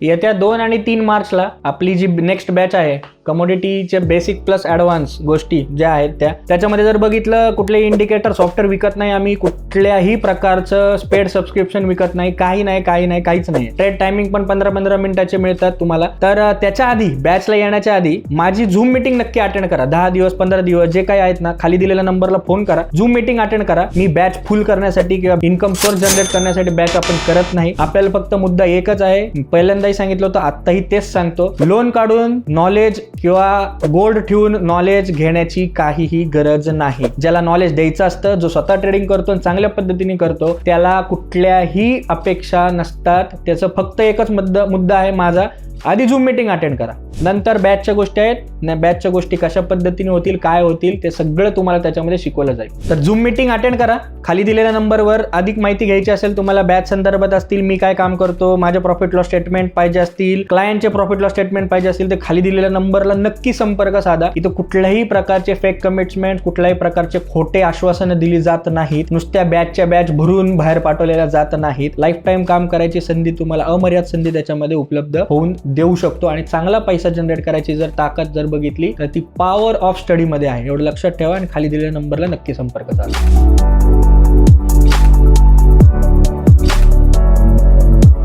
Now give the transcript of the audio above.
येत्या 2 आणि 3 मार्चला आपली जी नेक्स्ट बॅच आहे, कमोडिटीचे बेसिक प्लस ॲडव्हान्स गोष्टी ज्या आहेत त्याच्यामध्ये जर बघितलं, कुठलेही इंडिकेटर सॉफ्टवेअर विकत नाही आम्ही, कुठल्याही प्रकारचं पेड सबस्क्रिप्शन विकत नाही, काहीच नाही. ट्रेड टायमिंग पण 15-15 मिनिटाचे मिळतात तुम्हाला. तर त्याच्या आधी, बॅचला येण्याच्या आधी माझी झूम मीटिंग नक्की अटेंड करा. 10 दिवस 15 दिवस जे काही आहेत ना, खाली दिलेल्या नंबरला फोन करा, झूम मीटिंग अटेंड करा. मी बॅच फुल करण्यासाठी किंवा इन्कम सोर्स जनरेट करण्यासाठी बॅच आपण करत नाही. आपल्याला फक्त मुद्दा एकच आहे, पहिल्यांदाही सांगितलं होतं, आत्ताही तेच सांगतो, लोन काढून नॉलेज किंवा गोल्ड ठेवून नॉलेज घेण्याची काहीही गरज नाही. ज्याला नॉलेज द्यायचं असतं, जो स्वतः ट्रेडिंग करतो, चांगल्या पद्धतीने करतो, त्याला कुठल्याही अपेक्षा नसतात. त्याचं फक्त एकच मुद्दा आहे माझा, आधी झूम मीटिंग अटेंड करा. नंतर बॅचच्या गोष्टी आहेत ना, बॅचच्या गोष्टी कशा पद्धतीने होतील, काय होतील, ते सगळं तुम्हाला त्याच्यामध्ये शिकवलं जाईल. तर झूम मीटिंग अटेंड करा. खाली दिलेल्या नंबरवर अधिक माहिती घ्यायची असेल तुम्हाला, बॅच संदर्भात असतील, मी काय काम करतो, माझे प्रॉफिट लॉस स्टेटमेंट पाहिजे असतील, क्लायंटचे प्रॉफिट लॉस स्टेटमेंट पाहिजे असतील, तर खाली दिलेल्या नंबरला नक्की संपर्क साधा. इथं कुठल्याही प्रकारचे फेक कमिटमेंट, कुठल्याही प्रकारचे खोटे आश्वासनं दिली जात नाहीत. नुसत्या बॅचच्या बॅच भरून बाहेर पाठवलेल्या जात नाहीत. लाईफ टाईम काम करायची संधी तुम्हाला, अमर्याद संधी त्याच्यामध्ये उपलब्ध होऊन देऊ शकतो. आणि चांगला पैसा जनरेट करायची जर ताकद जर बघितली तर ती पॉवर ऑफ स्टडी मध्ये आहे. एवढं लक्षात ठेवा आणि खाली दिलेल्या नंबरला नक्की संपर्क साधा.